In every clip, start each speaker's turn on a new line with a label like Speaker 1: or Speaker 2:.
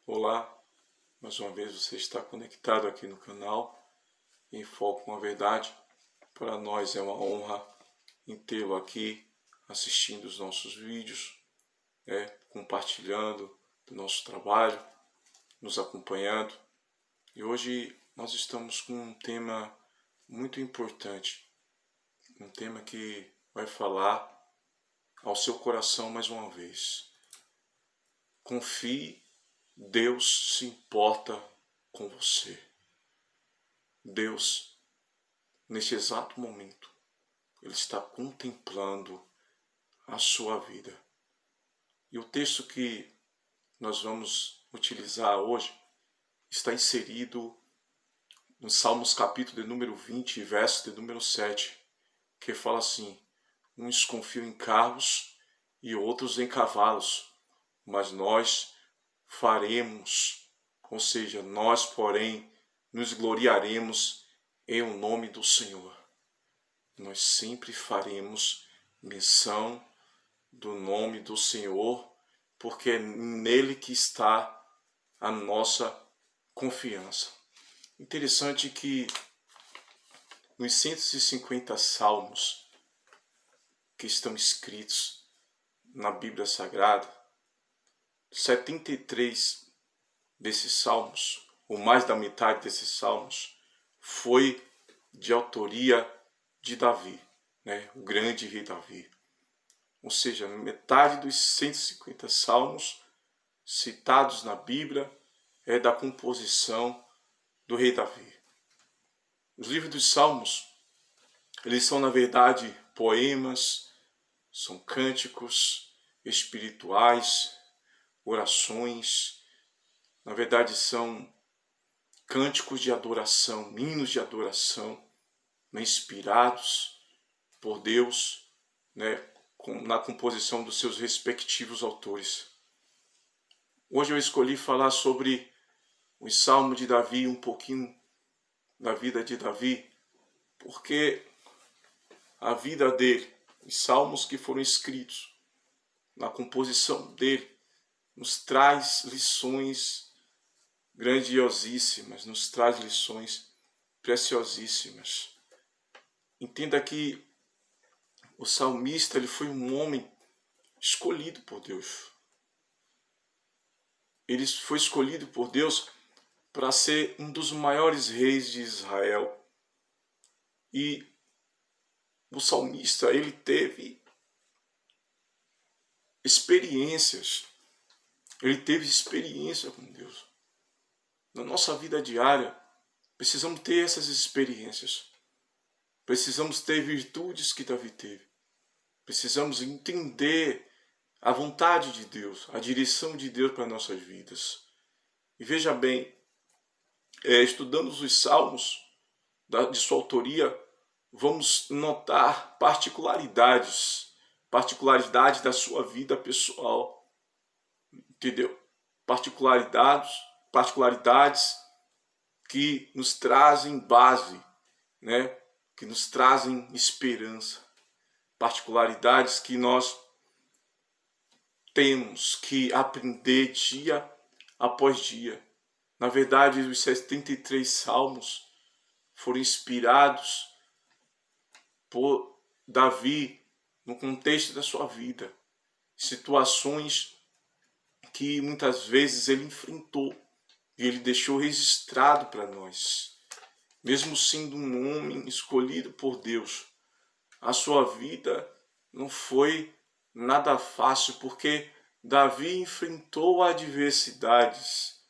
Speaker 1: Olá, mais uma vez você está conectado aqui no canal em Foco com a Verdade. Para nós é uma honra em tê-lo aqui assistindo os nossos vídeos, compartilhando do nosso trabalho, nos acompanhando. E hoje nós estamos com um tema muito importante, um tema que vai falar ao seu coração mais uma vez. Confie, Deus se importa com você. Deus, neste exato momento, Ele está contemplando a sua vida. E o texto que nós vamos utilizar hoje está inserido no Salmos capítulo de número 20, verso de número 7, que fala assim: uns confiam em carros e outros em cavalos, mas nós faremos, ou seja, nós, porém, nos gloriaremos em o nome do Senhor. Nós sempre faremos menção do nome do Senhor, porque é nele que está a nossa confiança. Interessante que nos 150 salmos que estão escritos na Bíblia Sagrada, 73 desses salmos, ou mais da metade desses salmos, foi de autoria de Davi, o grande rei Davi. Ou seja, metade dos 150 salmos citados na Bíblia é da composição do rei Davi. Os livros dos salmos, eles são na verdade poemas, são cânticos espirituais, orações, na verdade são cânticos de adoração, hinos de adoração, inspirados por Deus, na composição dos seus respectivos autores. Hoje eu escolhi falar sobre os Salmos de Davi, um pouquinho da vida de Davi, porque a vida dele, os salmos que foram escritos na composição dele, nos traz lições grandiosíssimas, nos traz lições preciosíssimas. Entenda que o salmista, ele foi um homem escolhido por Deus. Ele foi escolhido por Deus para ser um dos maiores reis de Israel. E o salmista, ele teve experiências. Ele teve experiência com Deus. Na nossa vida diária, precisamos ter essas experiências. Precisamos ter virtudes que Davi teve. Precisamos entender a vontade de Deus, a direção de Deus para nossas vidas. E veja bem, estudando os salmos de sua autoria, vamos notar particularidades da sua vida pessoal. Entendeu? Particularidades que nos trazem base, que nos trazem esperança. Particularidades que nós temos que aprender dia após dia. Na verdade, os 73 salmos foram inspirados por Davi no contexto da sua vida. Situações que muitas vezes ele enfrentou e ele deixou registrado para nós. Mesmo sendo um homem escolhido por Deus, a sua vida não foi nada fácil, porque Davi enfrentou adversidades.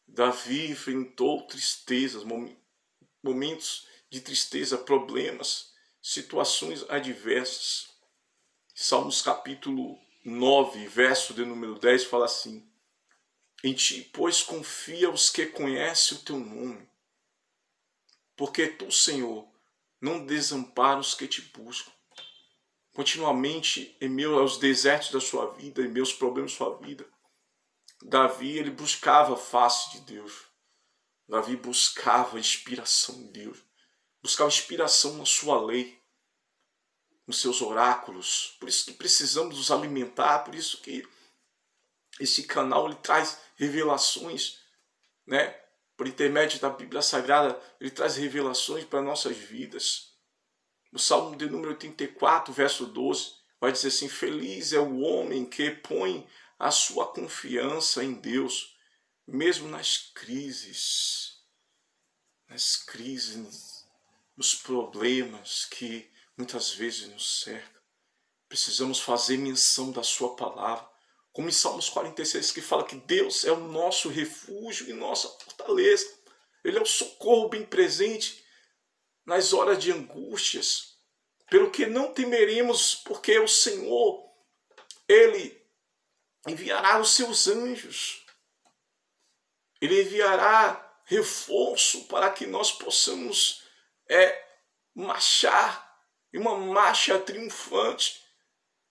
Speaker 1: Davi enfrentou tristezas, momentos de tristeza, problemas, situações adversas. Salmos capítulo 9, verso de número 10, fala assim: em ti, pois, confia os que conhecem o teu nome, porque tu, Senhor, não desampara os que te buscam. Continuamente, em meio aos desertos da sua vida, em meus problemas da sua vida, Davi, ele buscava a face de Deus. Davi buscava inspiração em Deus. Buscava inspiração na sua lei, nos seus oráculos. Por isso que precisamos nos alimentar, por isso que esse canal ele traz revelações, né? Por intermédio da Bíblia Sagrada, ele traz revelações para nossas vidas. O Salmo de número 84, verso 12, vai dizer assim: feliz é o homem que põe a sua confiança em Deus, mesmo nas crises, nos problemas que muitas vezes nos cercam. Precisamos fazer menção da sua palavra, como em Salmos 46, que fala que Deus é o nosso refúgio e nossa fortaleza. Ele é o socorro bem presente nas horas de angústias. Pelo que não temeremos, porque o Senhor, Ele enviará os seus anjos. Ele enviará reforço para que nós possamos marchar em uma marcha triunfante,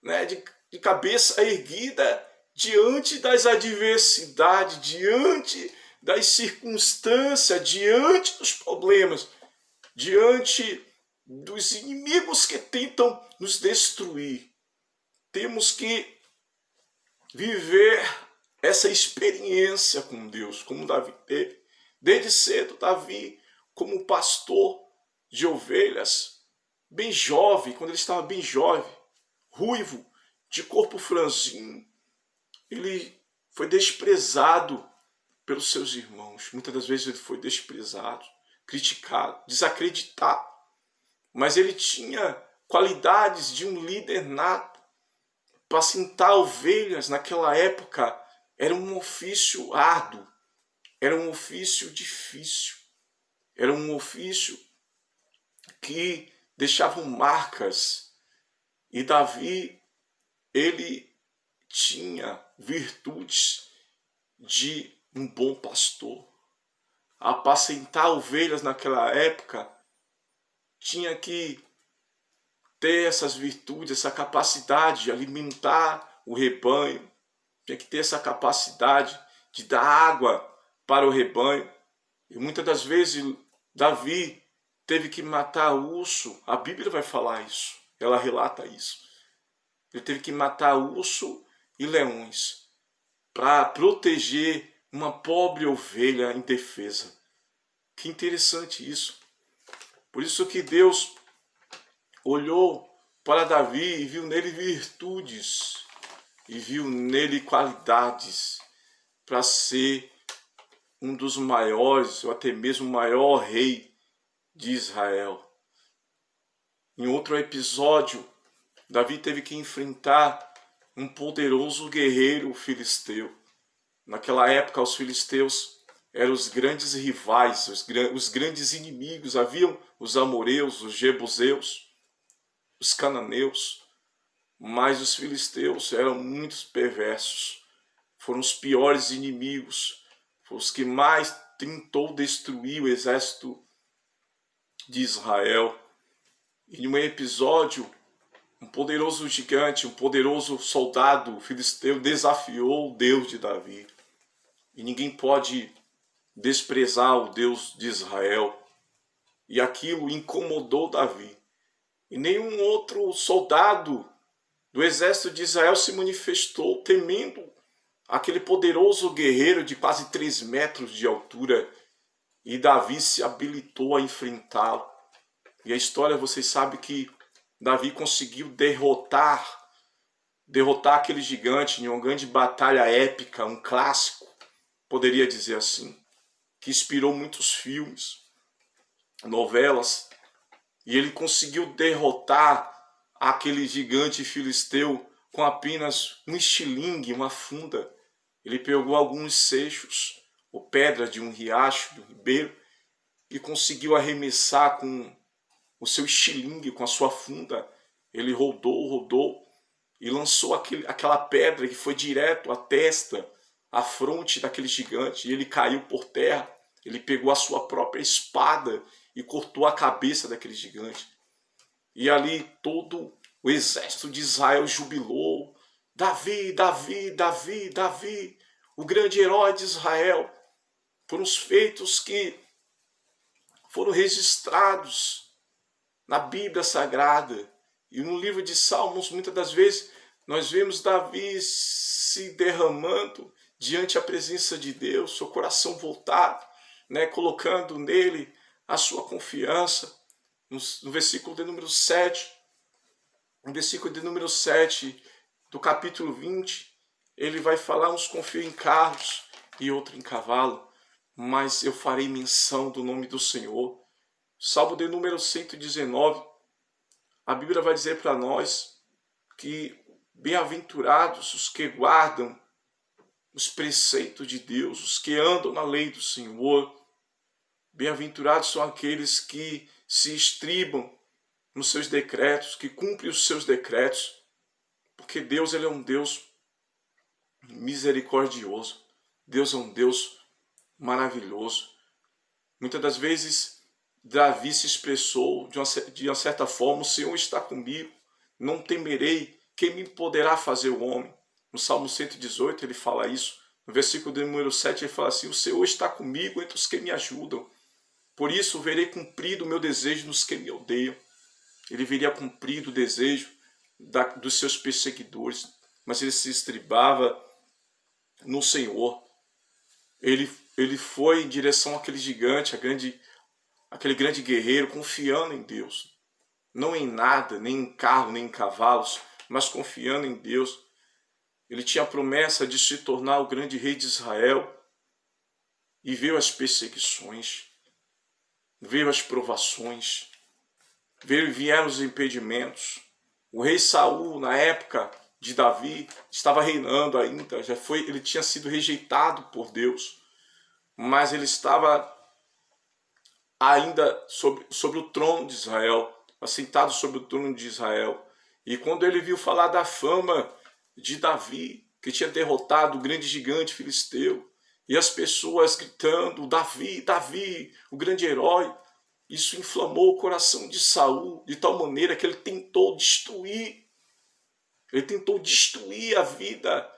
Speaker 1: né, de cabeça erguida diante das adversidades, diante das circunstâncias, diante dos problemas, diante dos inimigos que tentam nos destruir. Temos que viver essa experiência com Deus, como Davi teve. Desde cedo, Davi, como pastor de ovelhas, bem jovem, quando ele estava bem jovem, ruivo, de corpo franzino, ele foi desprezado pelos seus irmãos. Muitas das vezes ele foi desprezado, criticado, desacreditado. Mas ele tinha qualidades de um líder nato. Apacentar ovelhas naquela época era um ofício árduo, era um ofício difícil, era um ofício que deixava marcas. E Davi, ele tinha virtudes de um bom pastor. Apacentar ovelhas naquela época tinha que ter essas virtudes, essa capacidade de alimentar o rebanho, tinha que ter essa capacidade de dar água para o rebanho. E muitas das vezes Davi teve que matar urso. A Bíblia vai falar isso, ela relata isso. Ele teve que matar urso e leões para proteger uma pobre ovelha indefesa. Que interessante isso. Por isso que Deus olhou para Davi e viu nele virtudes, e viu nele qualidades para ser um dos maiores, ou até mesmo o maior rei de Israel. Em outro episódio, Davi teve que enfrentar um poderoso guerreiro filisteu. Naquela época, os filisteus eram os grandes rivais, os grandes inimigos. Haviam os amoreus, os jebuseus, os cananeus, mas os filisteus eram muito perversos. Foram os piores inimigos, foram os que mais tentou destruir o exército de Israel. E em um episódio, um poderoso gigante, um poderoso soldado filisteu desafiou o Deus de Davi. E ninguém pode desprezar o Deus de Israel. E aquilo incomodou Davi. E nenhum outro soldado do exército de Israel se manifestou temendo aquele poderoso guerreiro de quase 3 metros de altura. E Davi se habilitou a enfrentá-lo. E a história, vocês sabem que Davi conseguiu derrotar aquele gigante em uma grande batalha épica, um clássico, poderia dizer assim, que inspirou muitos filmes, novelas, e ele conseguiu derrotar aquele gigante filisteu com apenas um estilingue, uma funda. Ele pegou alguns seixos, ou pedras de um riacho, de um ribeiro, e conseguiu arremessar com o seu estilingue, com a sua funda. Ele rodou e lançou aquela pedra que foi direto à testa, à fronte daquele gigante, e ele caiu por terra. Ele pegou a sua própria espada e cortou a cabeça daquele gigante. E ali todo o exército de Israel jubilou. Davi, Davi, Davi, Davi, o grande herói de Israel. Foram os feitos que foram registrados na Bíblia Sagrada. E no livro de Salmos, muitas das vezes, nós vemos Davi se derramando diante a presença de Deus, seu coração voltado, né, colocando nele a sua confiança. No versículo de número 7, no versículo de número 7 do capítulo 20, ele vai falar: uns confiam em carros e outro em cavalo, mas eu farei menção do nome do Senhor. Salmo de número 119, a Bíblia vai dizer para nós que bem-aventurados os que guardam os preceitos de Deus, os que andam na lei do Senhor. Bem-aventurados são aqueles que se estribam nos seus decretos, que cumprem os seus decretos, porque Deus, ele é um Deus misericordioso. Deus é um Deus maravilhoso. Muitas das vezes, Davi se expressou de uma certa forma: o Senhor está comigo, não temerei, quem me poderá fazer o homem? No Salmo 118 ele fala isso. No versículo de número 7 ele fala assim: o Senhor está comigo entre os que me ajudam. Por isso verei cumprido o meu desejo nos que me odeiam. Ele veria cumprido o desejo dos seus perseguidores, mas ele se estribava no Senhor. Ele foi em direção àquele gigante, aquele grande guerreiro, confiando em Deus. Não em nada, nem em carro, nem em cavalos, mas confiando em Deus. Ele tinha a promessa de se tornar o grande rei de Israel. E veio as perseguições, veio as provações, vieram os impedimentos. O rei Saul, na época de Davi, estava reinando ainda. Ele tinha sido rejeitado por Deus, mas ele estava ainda sobre o trono de Israel, assentado sobre o trono de Israel. E quando ele viu falar da fama de Davi, que tinha derrotado o grande gigante filisteu, e as pessoas gritando: Davi, Davi, o grande herói, isso inflamou o coração de Saul de tal maneira que ele tentou destruir a vida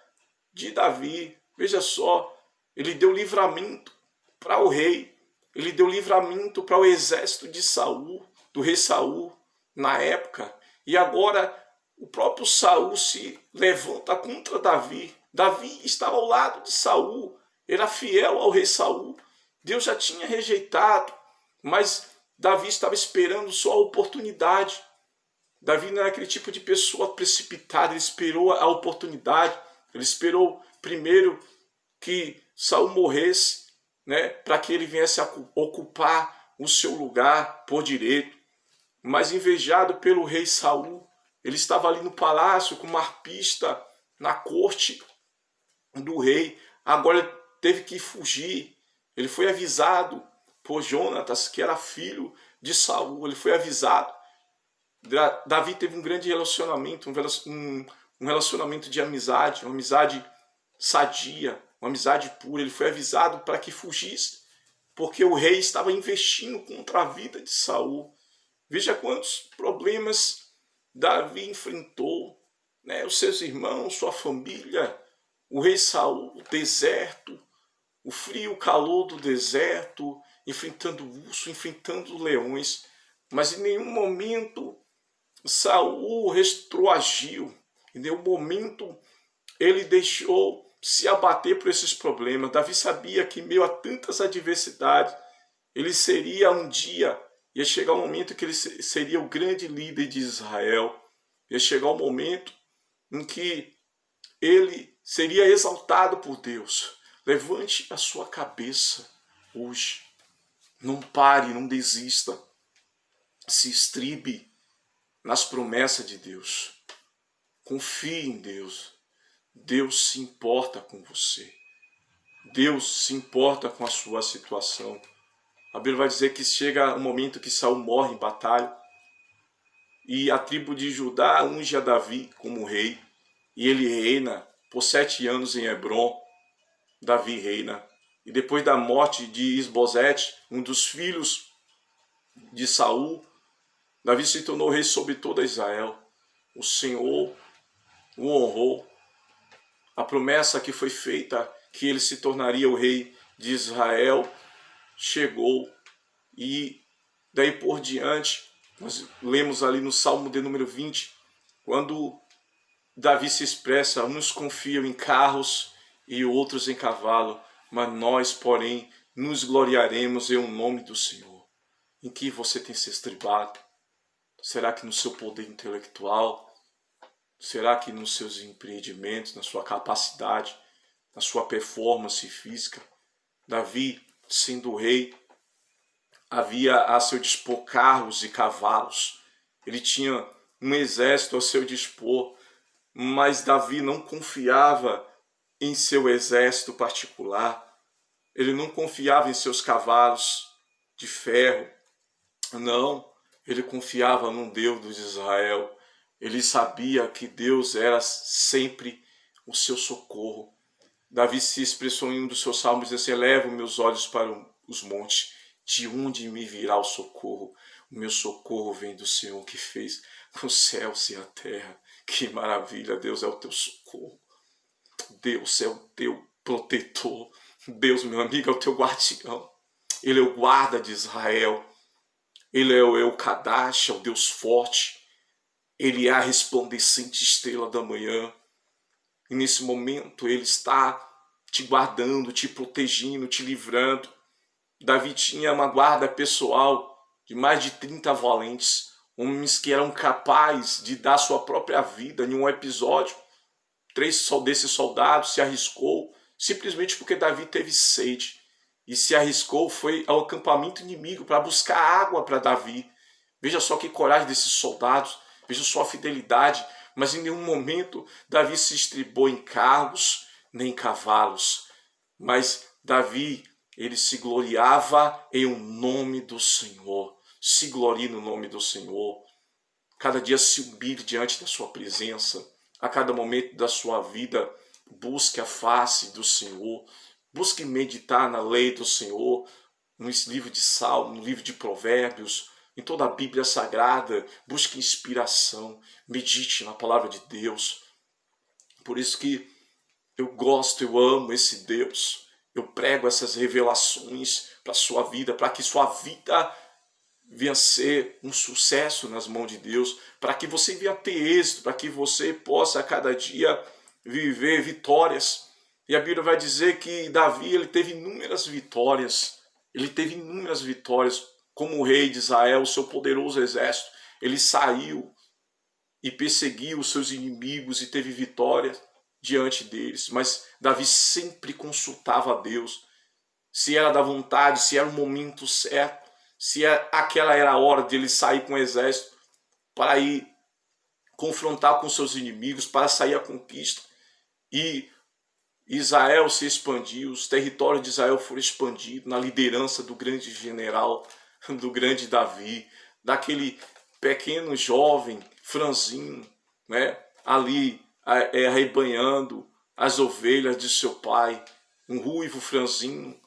Speaker 1: de Davi. Veja só, ele deu livramento para o rei, ele deu livramento para o exército de Saul, do rei Saul, na época. E agora o próprio Saul se levanta contra Davi. Davi estava ao lado de Saul, era fiel ao rei Saul. Deus já tinha rejeitado, mas Davi estava esperando só a oportunidade. Davi não era aquele tipo de pessoa precipitada, ele esperou a oportunidade. Ele esperou primeiro que Saul morresse, né, para que ele viesse a ocupar o seu lugar por direito. Mas invejado pelo rei Saul, ele estava ali no palácio como arpista na corte do rei. Agora ele teve que fugir. Ele foi avisado por Jonatas, que era filho de Saul. Ele foi avisado. Davi teve um grande relacionamento, um relacionamento de amizade, uma amizade sadia, uma amizade pura. Ele foi avisado para que fugisse, porque o rei estava investindo contra a vida de Saul. Veja quantos problemas Davi enfrentou, né? Os seus irmãos, sua família, o rei Saul, o deserto, o frio, o calor do deserto, enfrentando urso, enfrentando leões. Mas em nenhum momento Saul retroagiu, em nenhum momento ele deixou se abater por esses problemas. Davi sabia que, em meio a tantas adversidades, ele seria um dia, ia chegar o momento que ele seria o grande líder de Israel. Ia chegar o momento em que ele seria exaltado por Deus. Levante a sua cabeça hoje. Não pare, não desista. Se estribe nas promessas de Deus. Confie em Deus. Deus se importa com você. Deus se importa com a sua situação. A Bíblia vai dizer que chega um momento que Saul morre em batalha e a tribo de Judá unge a Davi como rei e ele reina por 7 anos em Hebrom. Davi reina. E depois da morte de Isbosete, um dos filhos de Saul, Davi se tornou rei sobre toda Israel. O Senhor o honrou. A promessa que foi feita, que ele se tornaria o rei de Israel, chegou. E daí por diante, nós lemos ali no Salmo de número 20, quando Davi se expressa: uns confiam em carros e outros em cavalo, mas nós, porém, nos gloriaremos em o nome do Senhor. Em que você tem se estribado? Será que no seu poder intelectual? Será que nos seus empreendimentos, na sua capacidade, na sua performance física? Davi, sendo rei, havia a seu dispor carros e cavalos. Ele tinha um exército a seu dispor, mas Davi não confiava em seu exército particular. Ele não confiava em seus cavalos de ferro. Não, ele confiava no Deus de Israel. Ele sabia que Deus era sempre o seu socorro. Davi se expressou em um dos seus salmos, dizendo assim: elevo meus olhos para os montes, de onde me virá o socorro? O meu socorro vem do Senhor que fez os céus e a terra. Que maravilha, Deus é o teu socorro. Deus é o teu protetor. Deus, meu amigo, é o teu guardião. Ele é o guarda de Israel. Ele é o El-Kadash, é o Deus forte. Ele é a resplandecente estrela da manhã. E nesse momento ele está te guardando, te protegendo, te livrando. Davi tinha uma guarda pessoal de mais de 30 valentes, homens que eram capazes de dar sua própria vida em um episódio. 3 desses soldados se arriscou simplesmente porque Davi teve sede. E se arriscou, foi ao acampamento inimigo para buscar água para Davi. Veja só que coragem desses soldados, veja só a fidelidade. Mas em nenhum momento Davi se estribou em carros nem em cavalos. Mas Davi, ele se gloriava em o nome do Senhor. Se glorie no nome do Senhor. Cada dia se humilhe diante da sua presença. A cada momento da sua vida, busque a face do Senhor. Busque meditar na lei do Senhor, no livro de Salmos, no livro de Provérbios, em toda a Bíblia Sagrada. Busque inspiração, medite na palavra de Deus. Por isso que eu gosto, eu amo esse Deus. Eu prego essas revelações para a sua vida, para que sua vida venha ser um sucesso nas mãos de Deus, para que você venha ter êxito, para que você possa a cada dia viver vitórias. E a Bíblia vai dizer que Davi, ele teve inúmeras vitórias. Ele teve inúmeras vitórias como o rei de Israel, o seu poderoso exército. Ele saiu e perseguiu os seus inimigos e teve vitórias diante deles. Mas Davi sempre consultava a Deus, se era da vontade, se era o momento certo, se aquela era a hora de ele sair com o exército para ir confrontar com seus inimigos, para sair à conquista. E Israel se expandiu, os territórios de Israel foram expandidos na liderança do grande general, do grande Davi, daquele pequeno jovem franzino, né, ali arrebanhando as ovelhas de seu pai, um ruivo franzino,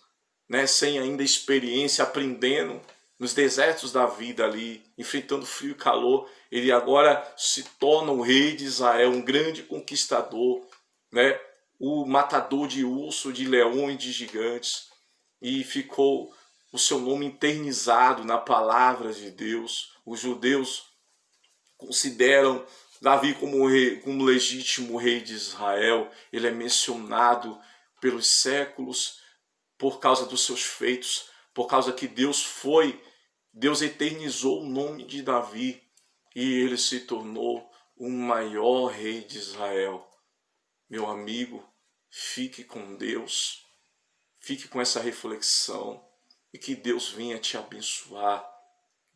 Speaker 1: né, sem ainda experiência, aprendendo nos desertos da vida ali, enfrentando frio e calor. Ele agora se torna o rei de Israel, um grande conquistador, né, o matador de urso, de leão e de gigantes, e ficou o seu nome eternizado na palavra de Deus. Os judeus consideram Davi como rei, como legítimo rei de Israel. Ele é mencionado pelos séculos por causa dos seus feitos, por causa que Deus eternizou o nome de Davi e ele se tornou o maior rei de Israel. Meu amigo, fique com Deus, fique com essa reflexão e que Deus venha te abençoar,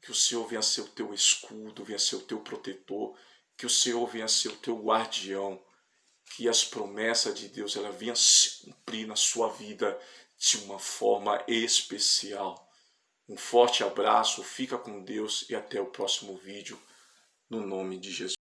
Speaker 1: que o Senhor venha ser o teu escudo, venha ser o teu protetor, que o Senhor venha ser o teu guardião, que as promessas de Deus ela venha se cumprir na sua vida de uma forma especial. Um forte abraço, fica com Deus e até o próximo vídeo, no nome de Jesus.